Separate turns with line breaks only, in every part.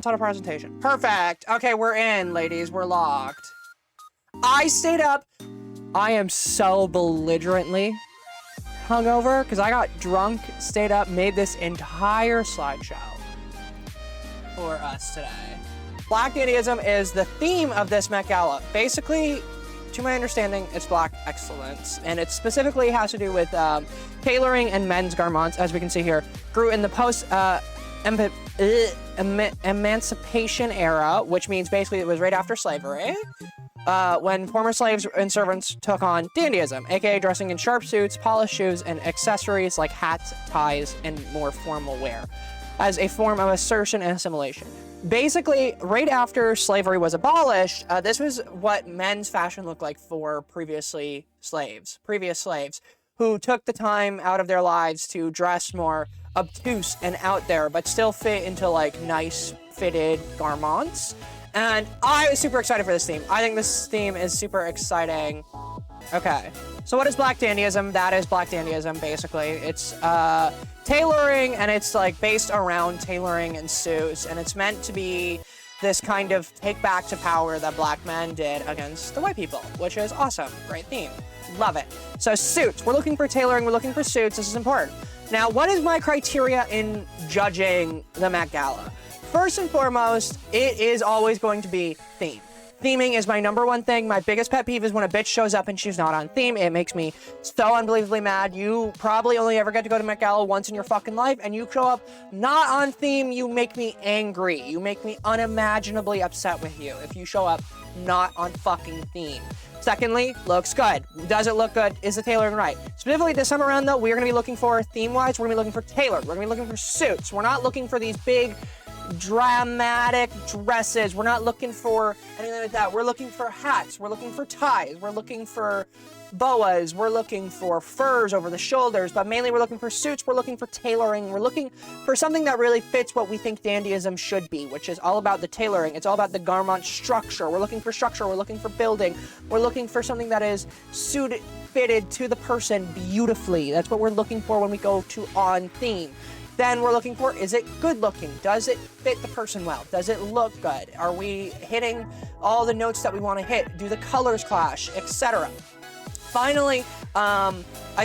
on a presentation. Perfect. Okay, we're in, ladies. We're locked. I stayed up. I am so belligerently hungover because I got drunk, stayed up, made this entire slideshow for us today. Black dandyism is the theme of this Met Gala. Basically, to my understanding, it's black excellence, and it specifically has to do with tailoring and men's garments, as we can see here, grew in the emancipation era, which means basically it was right after slavery, when former slaves and servants took on dandyism, aka dressing in sharp suits, polished shoes, and accessories like hats, ties, and more formal wear, as a form of assertion and assimilation. Basically, right after slavery was abolished, this was what men's fashion looked like for previous slaves, who took the time out of their lives to dress more obtuse and out there, but still fit into like nice fitted garments. And I was super excited for this theme. I think this theme is super exciting. Okay, so what is black dandyism? That is black dandyism, basically. It's tailoring, and it's like based around tailoring and suits, and it's meant to be this kind of take back to power that black men did against the white people, which is awesome. Great theme. Love it. So suits, we're looking for tailoring, we're looking for suits. This is important. Now, what is my criteria in judging the Met Gala? First and foremost, it is always going to be theme. Theming is my #1 thing. My biggest pet peeve is when a bitch shows up and she's not on theme. It makes me so unbelievably mad. You probably only ever get to go to Met Gala once in your fucking life, and you show up not on theme, you make me angry. You make me unimaginably upset with you if you show up not on fucking theme. Secondly, looks good. Does it look good? Is the tailoring right? Specifically this time around though, we're gonna be looking for theme-wise, we're gonna be looking for tailored. We're gonna be looking for suits. We're not looking for these big, dramatic dresses. We're not looking for anything like that. We're looking for hats. We're looking for ties. We're looking for boas. We're looking for furs over the shoulders, but mainly we're looking for suits. We're looking for tailoring. We're looking for something that really fits what we think dandyism should be, which is all about the tailoring. It's all about the garment structure. We're looking for structure. We're looking for building. We're looking for something that is suited, fitted to the person beautifully. That's what we're looking for when we go to on theme. Then we're looking for, is it good looking? Does it fit the person well? Does it look good? Are we hitting all the notes that we want to hit? Do the colors clash, etc.? Finally, I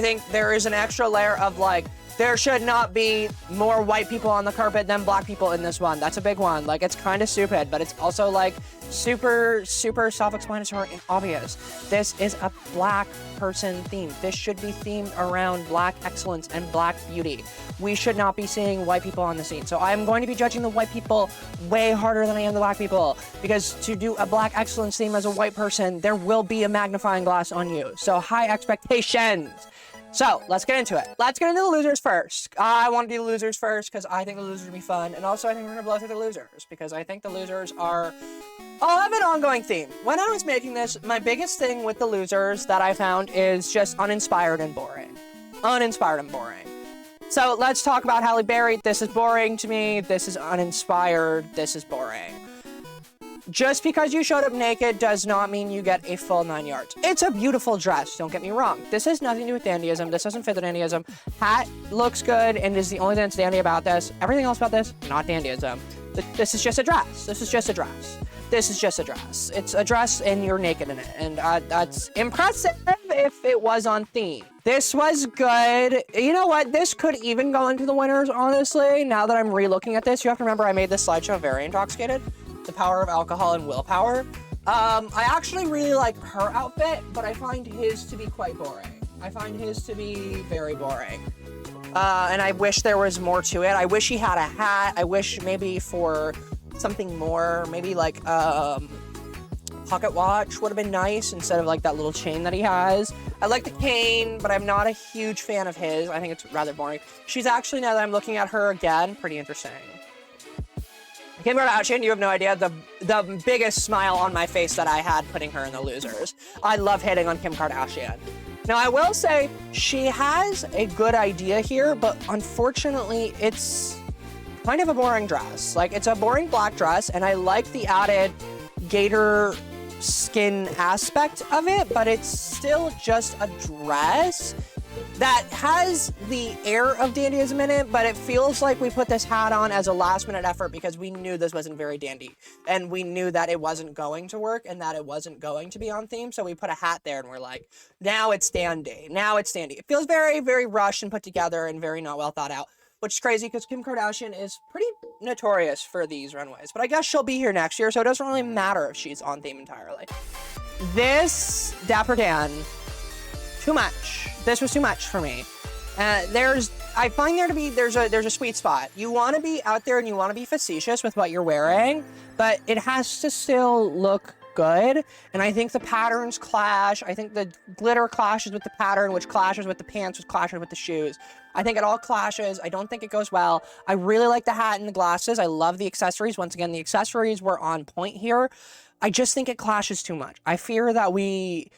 think there is an extra layer of like, there should not be more white people on the carpet than black people in this one. That's a big one. Like, it's kind of stupid, but it's also like super, super self-explanatory and obvious. This is a black person theme. This should be themed around black excellence and black beauty. We should not be seeing white people on the scene. So I'm going to be judging the white people way harder than I am the black people, because to do a black excellence theme as a white person, there will be a magnifying glass on you. So high expectations. So let's get into it. Let's get into the losers first. I want to do the losers first because I think the losers will be fun. And also I think we're gonna blow through the losers because I think the losers are all have an ongoing theme. When I was making this, my biggest thing with the losers that I found is just uninspired and boring. Uninspired and boring. So let's talk about Halle Berry. This is boring to me. This is uninspired. This is boring. Just because you showed up naked does not mean you get a full 9 yards. It's a beautiful dress, don't get me wrong. This has nothing to do with dandyism. This doesn't fit the dandyism. Hat looks good and is the only thing that's dandy about this. Everything else about this, not dandyism. This is just a dress. This is just a dress. This is just a dress. It's a dress and you're naked in it. And that's impressive if it was on theme. This was good. You know what? This could even go into the winners, honestly. Now that I'm re-looking at this, you have to remember I made this slideshow very intoxicated. The power of alcohol and willpower. I actually really like her outfit, but I find his to be quite boring. I find his to be very boring. And I wish there was more to it. I wish he had a hat. I wish maybe for something more, maybe like pocket watch would have been nice instead of like that little chain that he has. I like the cane, but I'm not a huge fan of his. I think it's rather boring. She's actually, now that I'm looking at her again, pretty interesting. Kim Kardashian, you have no idea the biggest smile on my face that I had putting her in the losers. I love hitting on Kim Kardashian. Now, I will say she has a good idea here, but unfortunately, it's kind of a boring dress. Like, it's a boring black dress, and I like the added gator skin aspect of it, but it's still just a dress. that has the air of dandyism in it, but it feels like we put this hat on as a last-minute effort because we knew this wasn't very dandy, and we knew that it wasn't going to work and that it wasn't going to be on theme, so we put a hat there and we're like, now it's dandy. Now it's dandy. It feels very, very rushed and put together and very not well thought out, which is crazy because Kim Kardashian is pretty notorious for these runways, but I guess she'll be here next year, so it doesn't really matter if she's on theme entirely. This Dapper Dan, too much. This was too much for me. I find there's a sweet spot. You want to be out there and you want to be facetious with what you're wearing, but it has to still look good. And I think the patterns clash. I think the glitter clashes with the pattern, which clashes with the pants, which clashes with the shoes. I think it all clashes. I don't think it goes well. I really like the hat and the glasses. I love the accessories. Once again, the accessories were on point here. I just think it clashes too much. I fear that we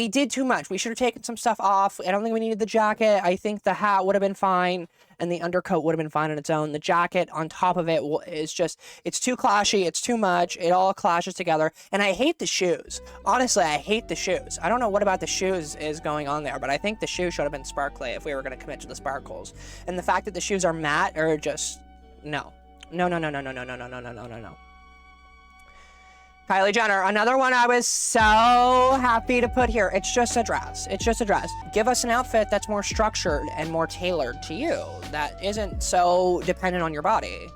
did too much. We should have taken some stuff off. I don't think we needed the jacket. I think the hat would have been fine and the undercoat would have been fine on its own. The jacket on top of it is just, it's too clashy. It's too much. It all clashes together. And I hate the shoes. Honestly, I hate the shoes. I don't know what about the shoes is going on there, but I think the shoes should have been sparkly if we were going to commit to the sparkles. And the fact that the shoes are matte are just, no. No. Kylie Jenner, another one I was so happy to put here. It's just a dress. It's just a dress. Give us an outfit that's more structured and more tailored to you, that isn't so dependent on your body.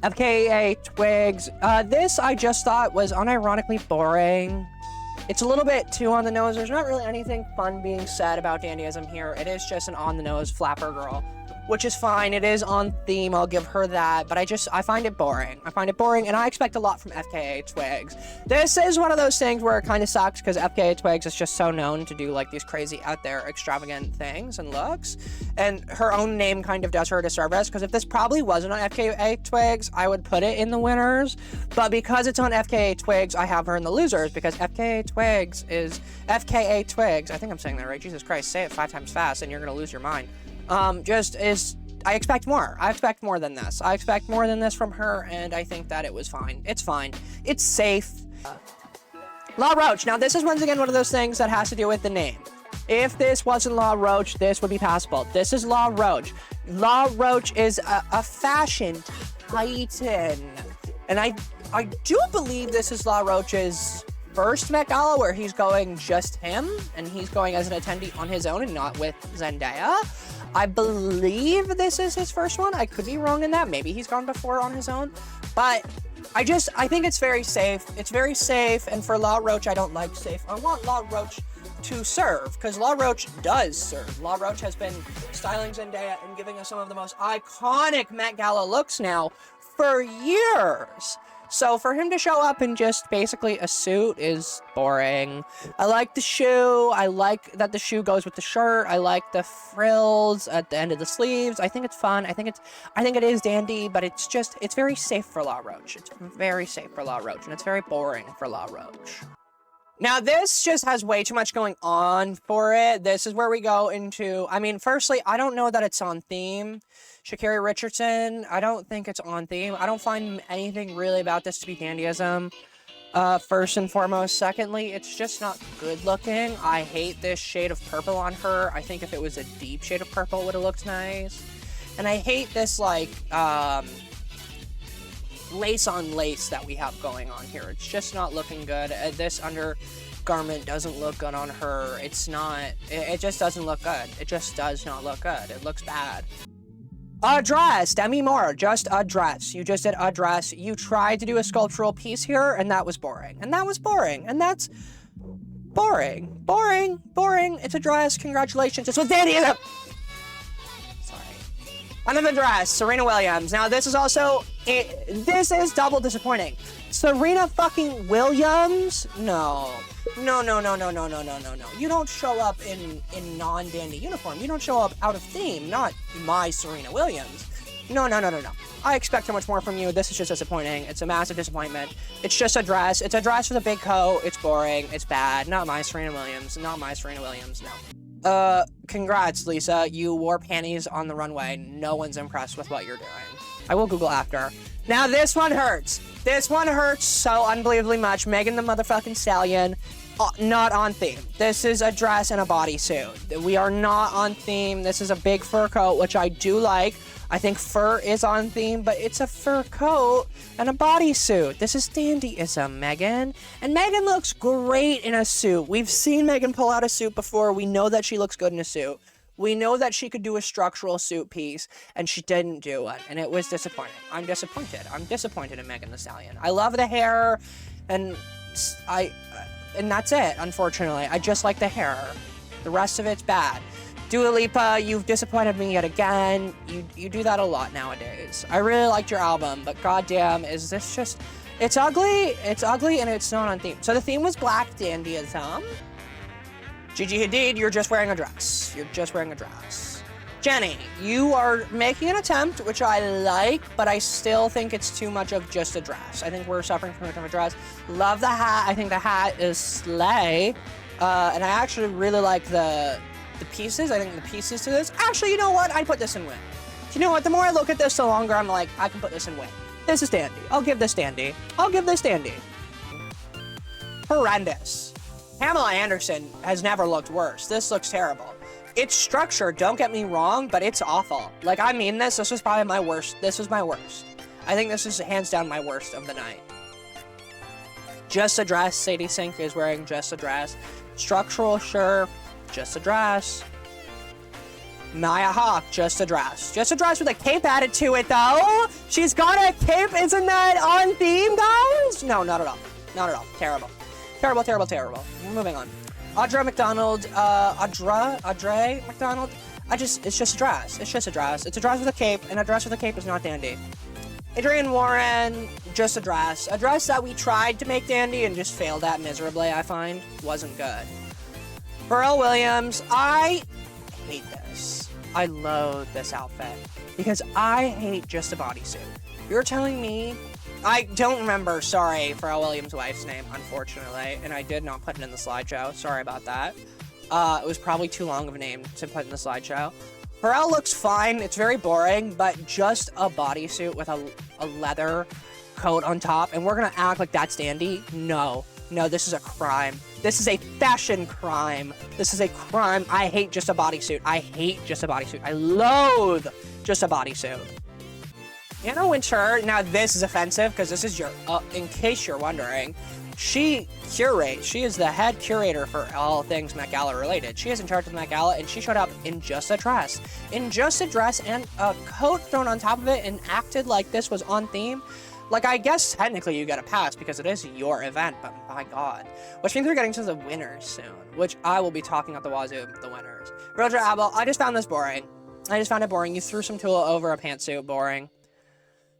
FKA Twigs. This I just thought was unironically boring. It's a little bit too on the nose. There's not really anything fun being said about dandyism here. It is just an on the nose flapper girl, which is fine. It is on theme. I'll give her that. But I find it boring. I find it boring, and I expect a lot from FKA Twigs. This is one of those things where it kind of sucks because FKA Twigs is just so known to do like these crazy out there extravagant things and looks. And her own name kind of does her a disservice because if this probably wasn't on FKA Twigs, I would put it in the winners. But because it's on FKA Twigs, I have her in the losers because FKA Twigs is FKA Twigs. I think I'm saying that right. Jesus Christ, say it 5 times fast and you're going to lose your mind. I expect more. I expect more than this. I expect more than this from her, and I think that it was fine. It's fine. It's safe. La Roche. Now, this is once again one of those things that has to do with the name. If this wasn't La Roche, this would be passable. This is La Roche. La Roche is a fashion titan. And I do believe this is La Roche's first Met Gala where he's going just him, and he's going as an attendee on his own and not with Zendaya. I believe this is his first one. I could be wrong in that. Maybe he's gone before on his own. But I think it's very safe. It's very safe. And for La Roche, I don't like safe. I want La Roche to serve because La Roche does serve. La Roche has been styling Zendaya and giving us some of the most iconic Met Gala looks now for years. So for him to show up in just basically a suit is boring. I like the shoe. I like that the shoe goes with the shirt. I like the frills at the end of the sleeves. I think it's fun. I think it is dandy, but it's very safe for La Roche. It's very safe for La Roche, and it's very boring for La Roche. Now, this just has way too much going on for it. This is where we go into, firstly, I don't know that it's on theme. Sha'Carri Richardson, I don't think it's on theme. I don't find anything really about this to be dandyism, first and foremost. Secondly, it's just not good looking. I hate this shade of purple on her. I think if it was a deep shade of purple, it would have looked nice. And I hate this, lace on lace that we have going on here. It's just not looking good. This undergarment doesn't look good on her. It just doesn't look good. It just does not look good. It looks bad. A dress, Demi Moore, just a dress. You just did a dress. You tried to do a sculptural piece here, and that was boring. And that was boring. And that's boring. Boring. It's a dress. Congratulations. It's with dandyism. Sorry. Another dress, Serena Williams. Now, this is also, this is double disappointing. Serena fucking Williams? No. No. You don't show up in non-dandy uniform. You don't show up out of theme, not my Serena Williams. No. I expect so much more from you. This is just disappointing. It's a massive disappointment. It's just a dress. It's a dress with a big coat. It's boring. It's bad. Not my Serena Williams. No. Congrats, Lisa. You wore panties on the runway. No one's impressed with what you're doing. I will Google after. Now, this one hurts. This one hurts so unbelievably much. Megan the motherfucking Stallion. not on theme. This is a dress and a bodysuit. We are not on theme. This is a big fur coat, which I do like. I think fur is on theme, but it's a fur coat and a bodysuit. This is dandyism, Megan. And Megan looks great in a suit. We've seen Megan pull out a suit before. We know that she looks good in a suit. We know that she could do a structural suit piece, and she didn't do it, and it was disappointing. I'm disappointed. I'm disappointed in Megan Thee Stallion. I love the hair, and that's it, unfortunately. I just like the hair. The rest of it's bad. Dua Lipa, you've disappointed me yet again. You do that a lot nowadays. I really liked your album, but goddamn, is this just... It's ugly, and it's not on theme. So the theme was black dandyism. Gigi Hadid, you're just wearing a dress. You're just wearing a dress. Jenny, you are making an attempt, which I like, but I still think it's too much of just a dress. I think we're suffering from too much of a dress. Love the hat. I think the hat is slay. And I actually really like the pieces. I think the pieces to this. Actually, you know what? I put this in win. You know what? The more I look at this, the longer I'm like, I can put this in win. This is dandy. I'll give this dandy. I'll give this dandy. Horrendous. Pamela Anderson has never looked worse. This looks terrible. It's structured, don't get me wrong, but it's awful. Like, I mean this. This was probably my worst. This was my worst. I think this is hands down my worst of the night. Just a dress. Sadie Sink is wearing just a dress. Structural, sure. Just a dress. Maya Hawke, just a dress. Just a dress with a cape added to it, though. She's got a cape. Isn't that on theme, guys? No, not at all. Not at all. Terrible. Terrible, terrible, terrible. Moving on. Audra McDonald, Audrey McDonald. It's just a dress. It's just a dress. It's a dress with a cape, and a dress with a cape is not dandy. Adrienne Warren, just a dress. A dress that we tried to make dandy and just failed at miserably, I find. Wasn't good. Pharrell Williams, I hate this. I loathe this outfit because I hate just a bodysuit. You're telling me... I don't remember, sorry, Pharrell Williams' wife's name, unfortunately, and I did not put it in the slideshow. Sorry about that. It was probably too long of a name to put in the slideshow. Pharrell looks fine. It's very boring, but just a bodysuit with a leather coat on top, and we're gonna act like that's dandy? No. No, this is a crime. This is a fashion crime. This is a crime. I hate just a bodysuit. I hate just a bodysuit. I loathe just a bodysuit. Anna Wintour, now this is offensive because this is your, in case you're wondering, she is the head curator for all things Met Gala related. She is in charge of the Met Gala, and she showed up in just a dress. In just a dress and a coat thrown on top of it and acted like this was on theme. Like, I guess technically you get a pass because it is your event, but my god. Which means we're getting to the winners soon, which I will be talking at the wazoo, the winners. Roger Abel, I just found this boring. I just found it boring. You threw some tulle over a pantsuit, boring.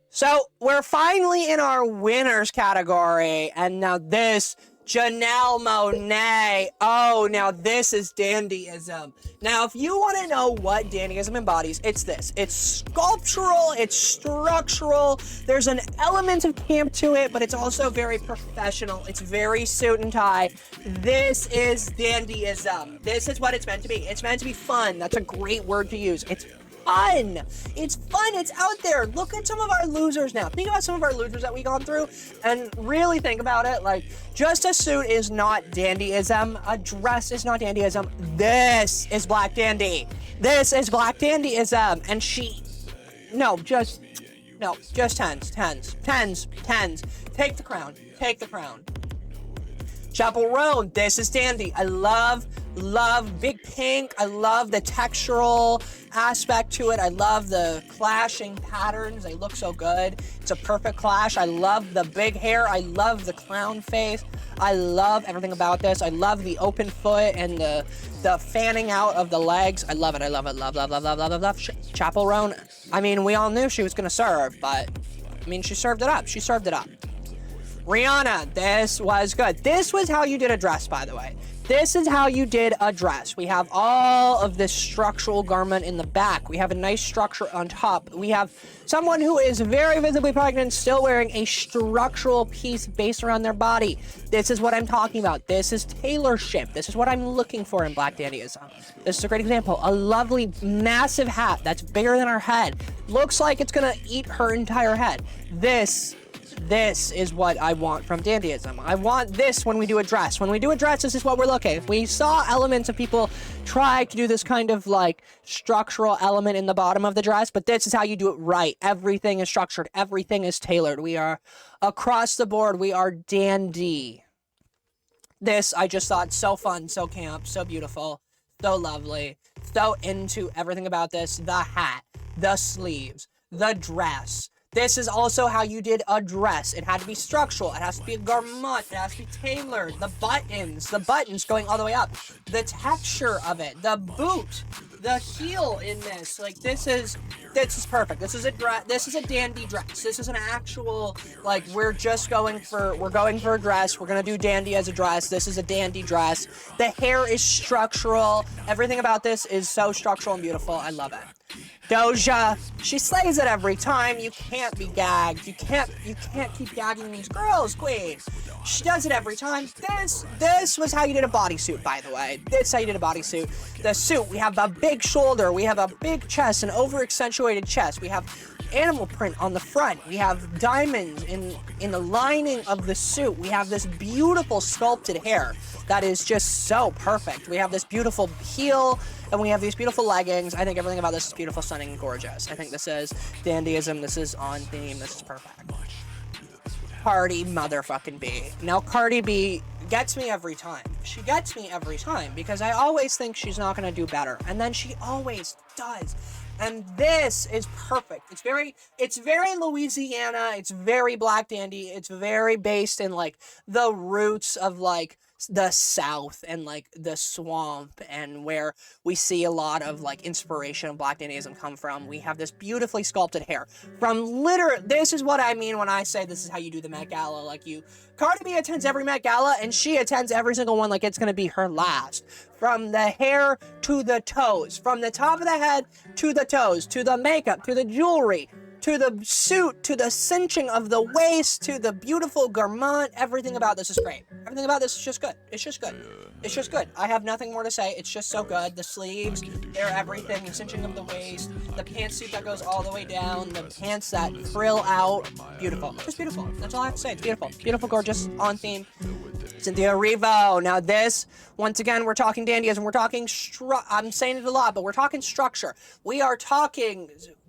So, we're finally in our winners category, and now this, Janelle Monáe. Oh, now this is dandyism. Now, if you want to know what dandyism embodies, it's this. It's sculptural, it's structural, there's an element of camp to it, but it's also very professional. It's very suit and tie. This is dandyism. This is what it's meant to be. It's meant to be fun. That's a great word to use. It's fun. It's fun. It's out there. Look at some of our losers now. Think about some of our losers that we've gone through and really think about it. Like, just a suit is not dandyism. A dress is not dandyism. This is black dandy. This is black dandyism. And just tens. Take the crown. Take the crown. Chapel Roan, this is dandy. I love big pink. I love the textural aspect to it. I love the clashing patterns. They look so good. It's a perfect clash. I love the big hair. I love the clown face. I love everything about this. I love the open foot and the fanning out of the legs. I love it. I love it. Love. Chapel Roan. I mean, we all knew she was gonna serve, but I mean, she served it up. She served it up. Rihanna, this was good. This was how you did a dress, by the way. This is how you did a dress. We have all of this structural garment in the back. We have a nice structure on top. We have someone who is very visibly pregnant still wearing a structural piece based around their body. This is what I'm talking about. This is tailorship. This is what I'm looking for in black dandyism. This is a great example. A lovely, massive hat that's bigger than her head. Looks like it's gonna eat her entire head. This this is what I want from dandyism. I want this when we do a dress. When we do a dress, this is what we're looking. We saw elements of people try to do this kind of like structural element in the bottom of the dress, but this is how you do it right. Everything is structured. Everything is tailored. We are across the board. We are dandy. This, I just thought, so fun, so camp, so beautiful, so lovely, so into everything about this. The hat, the sleeves, the dress. This is also how you did a dress. It had to be structural. It has to be a garment. It has to be tailored. The buttons going all the way up. The texture of it. The boot. The heel in this. Like, this is perfect. This is a dress. This is a dandy dress. This is an actual, like, we're going for a dress. We're gonna do dandy as a dress. This is a dandy dress. The hair is structural. Everything about this is so structural and beautiful. I love it. Doja, she slays it every time. You can't be gagged. You can't keep gagging these girls, queen. She does it every time. This was how you did a bodysuit, by the way. This is how you did a bodysuit. The suit, we have a big shoulder, we have a big chest, an over-accentuated chest. We have animal print on the front. We have diamonds in the lining of the suit. We have this beautiful sculpted hair that is just so perfect. We have this beautiful heel, and we have these beautiful leggings. I think everything about this is beautiful, stunning, and gorgeous. I think this is dandyism. This is on theme. This is perfect. Cardi motherfucking B. Now, Cardi B gets me every time. She gets me every time because I always think she's not going to do better. And then she always does. And this is perfect. It's very Louisiana. It's very Black Dandy. It's very based in, like, the roots of, like, the South and, like, the swamp, and where we see a lot of, like, inspiration of Black Dandyism come from. We have this beautifully sculpted hair from this is what I mean when I say this is how you do the Met Gala. Like, Cardi B attends every Met Gala, and she attends every single one like it's gonna be her last. From the hair to the toes, from the top of the head to the toes, to the makeup, to the jewelry, to the suit, to the cinching of the waist, to the beautiful garment. Everything about this is great. Everything about this is just good. It's just good. It's just good. I have nothing more to say. It's just so good. The sleeves, they're everything. The cinching of the waist, the pantsuit that goes all the way down, the pants that frill out. Beautiful. Just beautiful. That's all I have to say. It's beautiful. Beautiful, gorgeous, on theme. Cynthia Erivo. Now this, once again, we're talking dandyism. We're talking, I'm saying it a lot, but we're talking structure. We are talking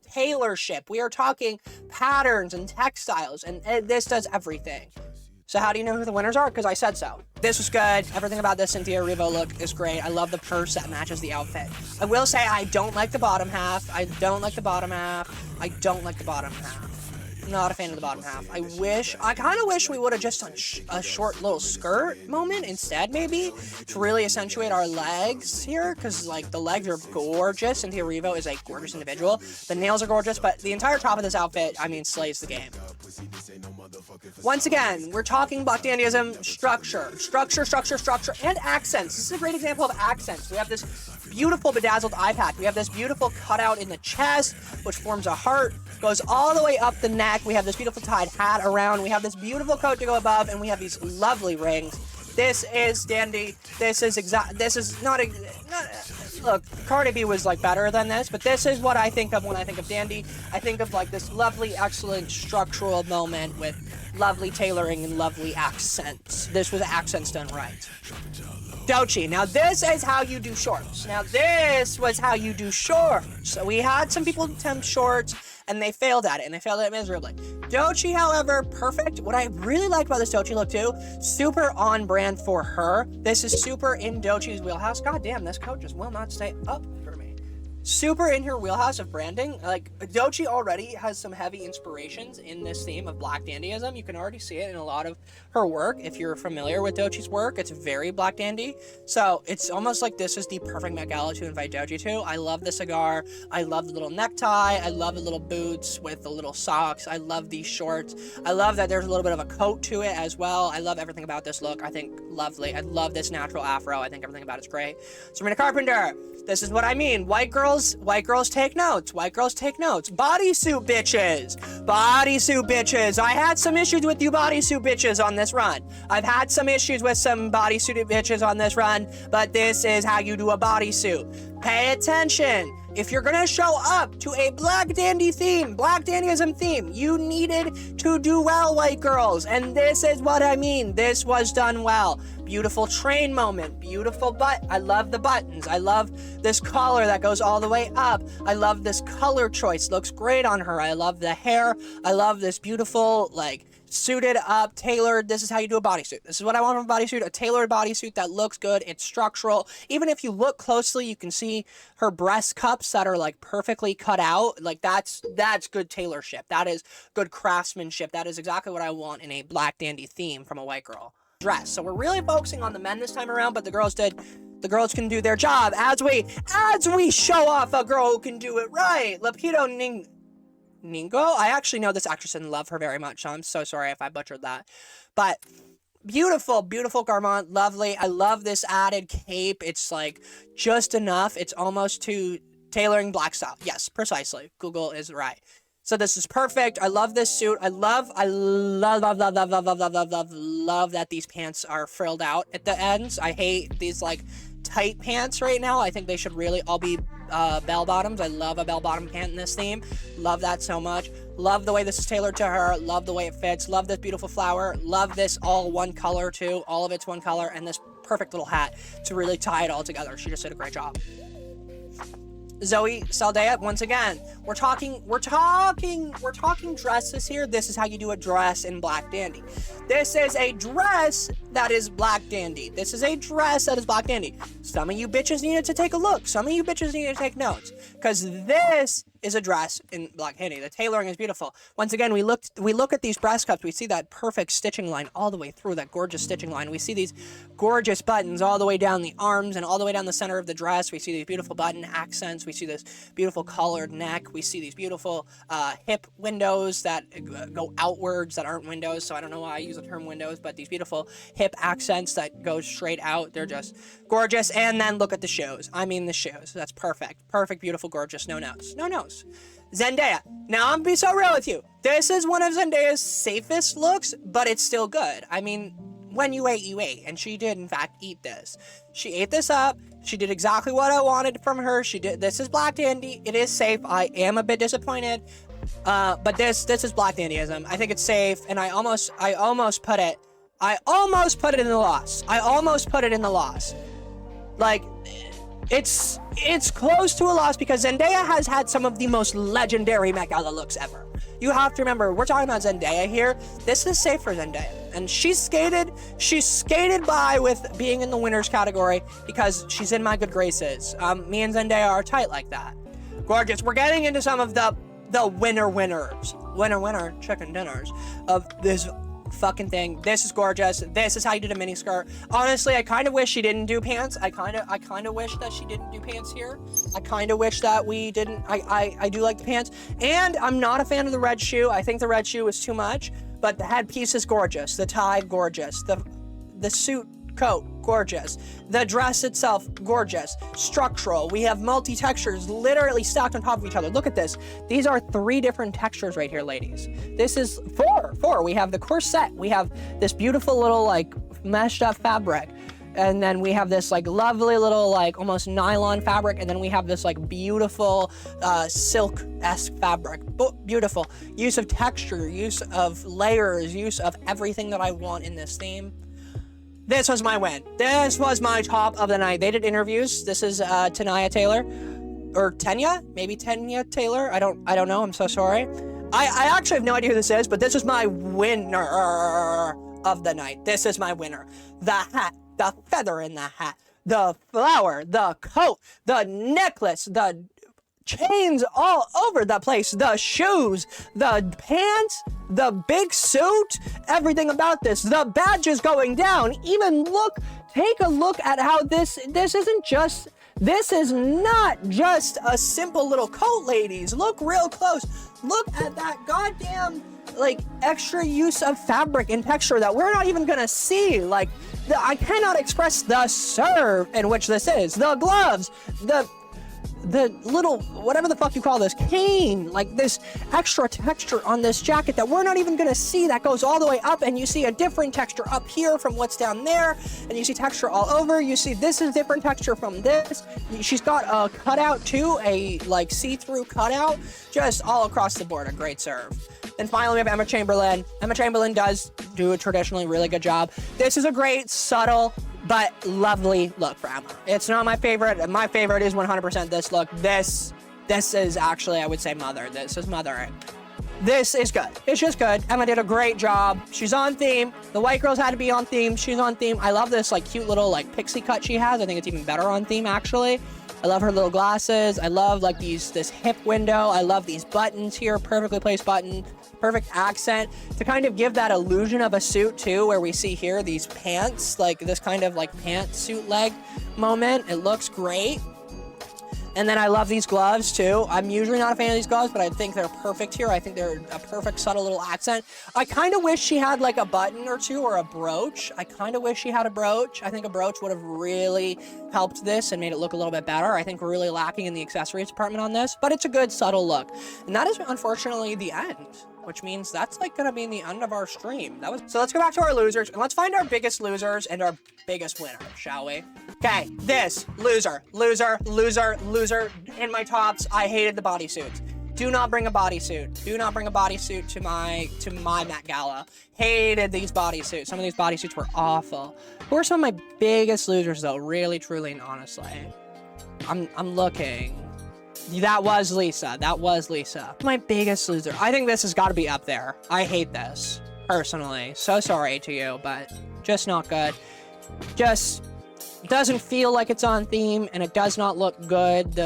tailorship. We are talking patterns and textiles, and this does everything. So how do you know who the winners are? Because I said so. This was good. Everything about this Cynthia Erivo look is great. I love the purse that matches the outfit. I will say I don't like the bottom half. I don't like the bottom half. Not a fan of the bottom half. I kind of wish we would have just done a short little skirt moment instead, maybe, to really accentuate our legs here, because, like, the legs are gorgeous. Cynthia Erivo is a gorgeous individual. The nails are gorgeous, but the entire top of this outfit, I mean, slays the game. Once again, we're talking Black Dandyism, structure, and accents. This is a great example of accents. We have this beautiful bedazzled eye patch. We have this beautiful cutout in the chest, which forms a heart, goes all the way up the neck. We have this beautiful tied hat around. We have this beautiful coat to go above, and we have these lovely rings. This is dandy. Look, Cardi B was, like, better than this, but this is what I think of when I think of dandy. I think of, like, this lovely, excellent structural moment with lovely tailoring and lovely accents. This was accents done right. Doechii. Now this is how you do shorts. So we had some people attempt shorts, and they failed at it, and they failed at it miserably. Doechii, however, perfect. What I really like about this Doechii look too, super on brand for her. This is super in Doechii's wheelhouse. God damn, this coat just will not stay up for me. Super in her wheelhouse of branding. Like, Doechii already has some heavy inspirations in this theme of Black Dandyism. You can already see it in a lot of her work. If you're familiar with Doechii's work, it's very Black Dandy. So it's almost like this is the perfect Met Gala to invite Doechii to. I love the cigar. I love the little necktie. I love the little boots with the little socks. I love these shorts. I love that there's a little bit of a coat to it as well. I love everything about this look. I think lovely. I love this natural afro. I think everything about it's great. Sabrina Carpenter. This is what I mean. White girls take notes. Bodysuit bitches. I had some issues with you bodysuit bitches on this run. I've had some issues with some bodysuit bitches on this run, but this is how you do a bodysuit. Pay attention. If you're gonna show up to a black dandy theme, black dandyism theme, you needed to do well, white girls. And this is what I mean. This was done well. Beautiful train moment, beautiful butt. I love the buttons. I love this collar that goes all the way up. I love this color choice. Looks great on her. I love the hair. I love this beautiful, like, suited up, tailored. This is how you do a bodysuit. This is what I want from a bodysuit, a tailored bodysuit that looks good. It's structural. Even if you look closely, you can see her breast cups that are like perfectly cut out. Like that's good tailorship. That is good craftsmanship. That is exactly what I want in a black dandy theme from a white girl dress. So we're really focusing on the men this time around, but the girls can do their job as we show off a girl who can do it right. Lapito Ningo? I actually know this actress and love her very much, so I'm so sorry if I butchered that. But beautiful, beautiful garment, lovely. I love this added cape. It's like just enough. It's almost to tailoring black style. Yes, precisely. Google is right. So this is perfect. I love this suit. I love that these pants are frilled out at the ends. I hate these like tight pants right now. I think they should really all be bell bottoms. I love a bell bottom pant in this theme. Love that so much. Love the way this is tailored to her. Love the way it fits. Love this beautiful flower. Love this all one color too. All of it's one color, and this perfect little hat to really tie it all together. She just did a great job. Zoe Saldana, once again, we're talking dresses here. This is how you do a dress in black dandy. This is a dress that is black dandy. This is a dress that is black dandy. Some of you bitches needed to take a look. Some of you bitches needed to take notes, because this is a dress in black dandy. The tailoring is beautiful. Once again, we look at these breast cups. We see that perfect stitching line all the way through, that gorgeous stitching line. We see these gorgeous buttons all the way down the arms and all the way down the center of the dress. We see these beautiful button accents. We see this beautiful collared neck. We see these beautiful hip windows that go outwards that aren't windows, so I don't know why I use the term windows, but these beautiful hip accents that go straight out. They're just gorgeous. And then look at the shoes. I mean the shoes. That's perfect. Perfect, beautiful, gorgeous. No nose. No nose. Zendaya. Now, I'm gonna be so real with you. This is one of Zendaya's safest looks, but it's still good. I mean, when you ate, you ate. And she did, in fact, eat this. She ate this up. She did exactly what I wanted from her. She did. This is black dandy. It is safe. I am a bit disappointed. But this is black dandyism. I think it's safe, and I almost put it in the loss. I almost put it in the loss. Like, it's close to a loss because Zendaya has had some of the most legendary Met Gala looks ever. You have to remember, we're talking about Zendaya here. This is safe for Zendaya. And she skated by with being in the winners category because she's in my good graces. Me and Zendaya are tight like that. Gorgeous. We're getting into some of the winner chicken dinners of this fucking thing. This is gorgeous. This is how you did a mini skirt. Honestly, I kind of wish she didn't do pants. I kind of wish that she didn't do pants here. I kind of wish that we didn't. I do like the pants, and I'm not a fan of the red shoe. I think the red shoe is too much, but the headpiece is gorgeous. The tie, gorgeous. The suit coat, gorgeous. The dress itself, gorgeous. Structural. We have multi-textures literally stacked on top of each other. Look at this. These are 3 different textures right here, ladies. This is 4. We have the corset. We have this beautiful little like meshed up fabric. And then we have this like lovely little like almost nylon fabric. And then we have this like beautiful silk-esque fabric. Beautiful. Use of texture, use of layers, use of everything that I want in this theme. This was my win. This was my top of the night. They did interviews. This is Tanya Taylor, or Tanya, maybe Tanya Taylor. I don't know. I'm so sorry. I actually have no idea who this is, but this is my winner of the night. This is my winner. The hat, the feather in the hat, the flower, the coat, the necklace, the chains all over the place, the shoes, the pants, the big suit, everything about this, the badges going down. Even take a look at how this is not just a simple little coat, ladies. Look real close. Look at that goddamn like extra use of fabric and texture that we're not even gonna see. Like, I cannot express the serve in which this is. The gloves, the little, whatever the fuck you call this, cane, like this extra texture on this jacket that we're not even gonna see, that goes all the way up, and you see a different texture up here from what's down there, and you see texture all over. You see this is different texture from this. She's got a cutout too, a like see-through cutout, just all across the board, a great serve. And finally, we have Emma Chamberlain. Emma Chamberlain does do a traditionally really good job. This is a great, subtle, but lovely look for Emma. It's not my favorite. My favorite is 100% this look. This is actually, I would say, Mother. This is mothering. This is good. It's just good. Emma did a great job. She's on theme. The white girls had to be on theme. She's on theme. I love this like cute little like pixie cut she has. I think it's even better on theme, actually. I love her little glasses. I love like this hip window. I love these buttons here, perfectly placed button, perfect accent to kind of give that illusion of a suit too, where we see here these pants, like this kind of like pantsuit leg moment. It looks great. And then I love these gloves too. I'm usually not a fan of these gloves, but I think they're perfect here. I think they're a perfect subtle little accent. I kind of wish she had like a button or two or a brooch. I kind of wish she had a brooch. I think a brooch would have really helped this and made it look a little bit better. I think we're really lacking in the accessories department on this, but it's a good subtle look. And that is unfortunately the end, which means that's like gonna be the end of our stream. So let's go back to our losers and let's find our biggest losers and our biggest winner, shall we? Okay, this loser in my tops. I hated the bodysuits. Do not bring a bodysuit. Do not bring a bodysuit to my Met Gala. Hated these bodysuits. Some of these bodysuits were awful. Who are some of my biggest losers though? Really, truly, and honestly. I'm looking. That was Lisa. That was Lisa. My biggest loser. I think this has got to be up there. I hate this, personally. So sorry to you, but just not good. Just doesn't feel like it's on theme, and it does not look good.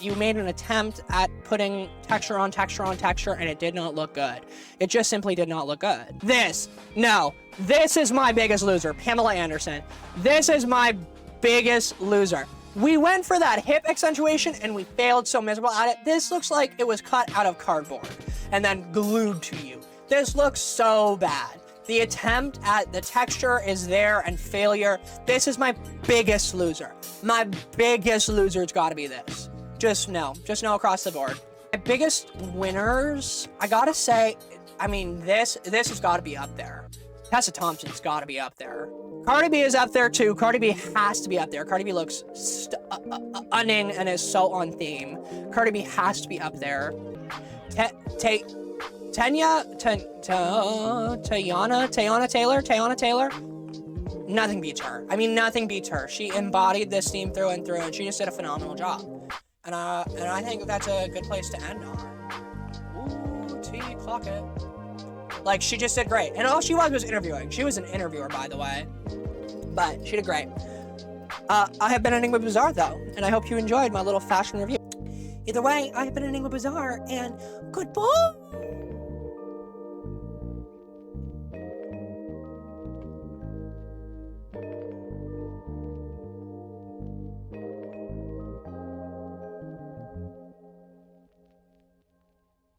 You made an attempt at putting texture on texture on texture, and it did not look good. It just simply did not look good. This is my biggest loser, Pamela Anderson. This is my biggest loser. We went for that hip accentuation and we failed so miserable at it. This looks like it was cut out of cardboard and then glued to you. This looks so bad. The attempt at the texture is there and failure. This is my biggest loser. My biggest loser's gotta be this. Just no across the board. My biggest winners, I gotta say, I mean, this has gotta be up there. Tessa Thompson's gotta be up there. Cardi B is up there too. Cardi B has to be up there. Cardi B looks stunning and is so on theme. Cardi B has to be up there. Tayana Taylor. Nothing beats her. I mean, nothing beats her. She embodied this theme through and through, and she just did a phenomenal job. And I think that's a good place to end on. Ooh, T, clock it. Like, she just did great. And all she was interviewing. She was an interviewer, by the way. But she did great. I have been Enigma Bazaar, though. And I hope you enjoyed my little fashion review. Either way, I have been Enigma Bazaar, and goodbye!